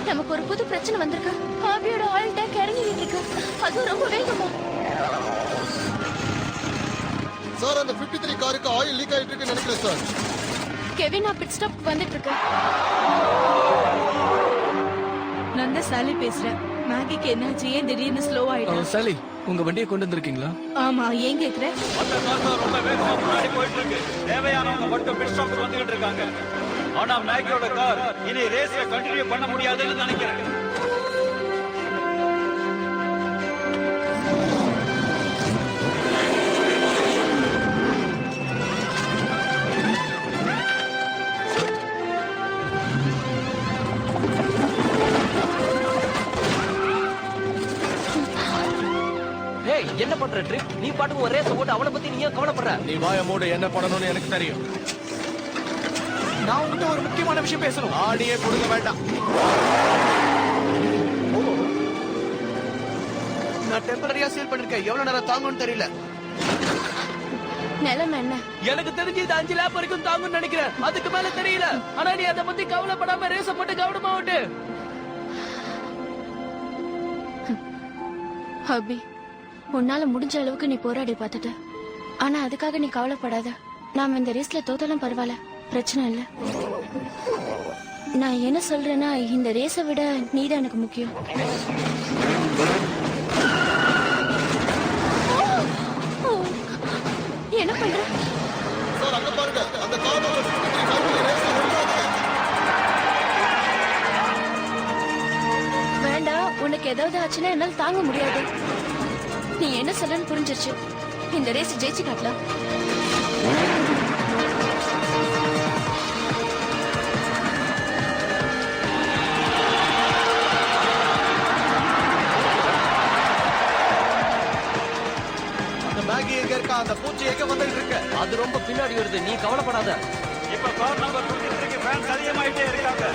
நமக்கு ஒரு புது பிரச்சனை வந்திருக்கு. ஹாபியோட ஆயில் டேங்க் இறங்கிட்டு இருக்கு. அது ரொம்ப வேகமா. சார் அந்த 53 காருக்கு ஆயில் லீக் ஆயிட்டு இருக்குன்னு நினைக்கிறேன் சார். கெவின் பிட் ஸ்டாப் வந்துட்டு இருக்கு. நான் தான் சாலி பேசுறேன். மேகிக்கு என்னாச்சு? ஏன் திடீர்னு ஸ்லோ ஆயிட்டா? சாலி, உங்க வண்டியை கொண்டு வந்திருக்கீங்களா? ஆமா, ஏன் கேக்குற? அந்த கார் தான் ரொம்ப வேகமா முன்னாடி போயிட்டு இருக்கு. தேவையானவங்க மட்டும் பிட் ஸ்டாப்க்கு வந்துகிட்டு இருக்காங்க. ஆனா மேகியோட கார் இனி ரேஸ்ல கண்டினியூ பண்ண முடியாதுன்னு நினைக்கிறேன். என்ன பண்ற ட்ரிப்? நீ பாட்டுக்கு ஒரே சப்போர்ட். அவளை பத்தி நீ ஏன் கவலைப்படுற? நீ வாய மூடு. என்ன பண்ணணும்னு எனக்கு தெரியும். நான் உங்ககிட்ட ஒரு முக்கியமான விஷயம் பேசணும். ஆடியே கொடுக்க வேண்டாம். நான் டெம்பரரியா சீல் பண்ணிருக்கேன். எவ்வளவு நேரம் தாங்கும்னு தெரியல. நிலைமை என்ன? எனக்கு தெரிஞ்சு இது 5 லேப் வரைக்கும் தாங்கும்னு நினைக்கிறேன். அதுக்கு மேல தெரியல. ஆனா நீ அதை பத்தி கவலைப்படாம ரேஸ மட்டும் கவனமா ஓட்டு. ஹாபி, உன்னால முடிஞ்ச அளவுக்கு நீ போராடி பார்த்துட்ட. ஆனா அதுக்காக நீ கவலைப்படாத. நாம இந்த ரேஸ்ல தோத்தாலும் பரவாயில்ல, பிரச்சனை இல்ல. நான் என்ன சொல்றேன்னா, இந்த ரேஸை விட நீதான் எனக்கு முக்கியம். என்ன பண்ற சார்? அங்க பாருங்க, அந்த கார் நம்பர் 53 காருக்கு ரேஸ்ல ஓடுறாங்க. வேண்டாம், உனக்கு ஏதாவது ஆச்சுன்னா என்னால தாங்க முடியாது. நீ என்ன சொல்லன்னு புரிஞ்சிருச்சு. இந்த ரேஸ் ஜெயிச்சு காட்டலாம். அந்த மேகி எங்க இருக்கா? அந்த பூச்சி எங்க வந்துட்டு இருக்கு? அது ரொம்ப பின்னாடி வருது. நீ கவலைப்படாத. இப்ப கார் நம்பர் 53க்கு ஃபேன்ஸ் அதிகமாயிட்டே இருக்காங்க.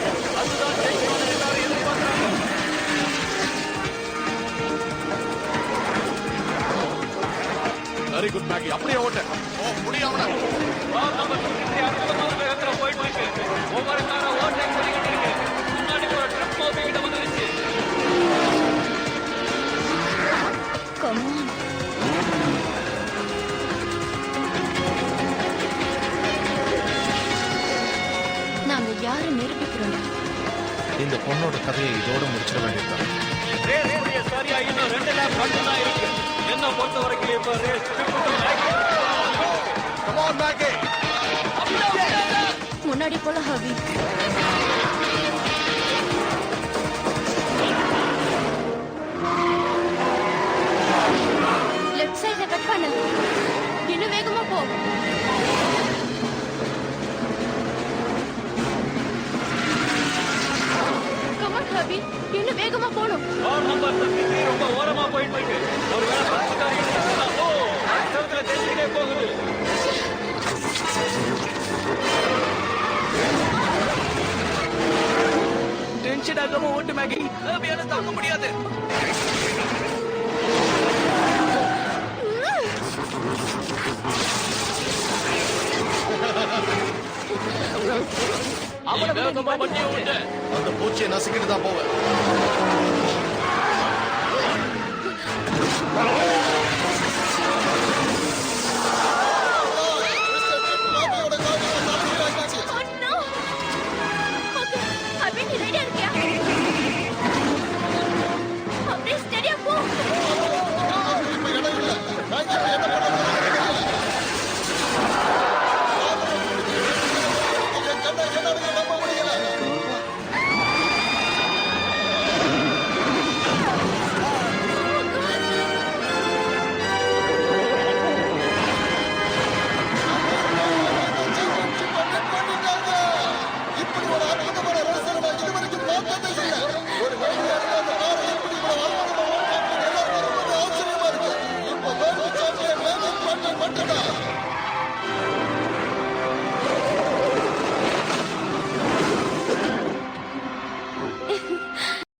அதுதான் ஜெயிக்கணும்னு எல்லாரும் எதிர்பார்க்கறாங்க. Very good Maggi. அப்படியே ஓட்டு. ஓ முடியாம. கார் நம்பர் 53 அற்புதமான வேகத்துல போயிட்டு இருக்கு. ஒவ்வொரு காரை ஓவர்டேக் பண்ணிக்கிட்டு இருக்கு. முன்னாடி ஒரு ட்ரிப் மோபிக்கிட்ட வந்துருச்சு. Come on. நாங்க யாரு நிரூபிக்கிறோம்? இந்த பொண்ணோட கதையை இதோட முடிச்சிட வேண்டியதுதான். ரேஸ் சரியா இன்னும் 2 லேப் மட்டும் தான் இருக்கு. என்ன பொறுத்த வரைக்கும் இப்ப ரேஸ் Come on மேகி. முன்னாடி போல ஹாபி. லெஃப்ட் சைடுல கட் பண்ணு. இன்னும் வேகமா போ. Come on ஹாபி, இன்னும் வேகமா போணும். கார் நம்பர் 53 ரொம்ப ஓரமா போயிட்டு இருக்கு. ஒருவேளை பத்து கார் எடுத்துட்டா ஓ சர்க்கிள தெரிஞ்சுட்டே போகுது. டென்ஷன் ஆகாம ஓட்டு மேகி. அபியால தாங்க முடியாது. அவனை வேகமா வண்டியை ஓட்டு. அந்த பூச்சியை நசுக்கிட்டு தான் போவேன்.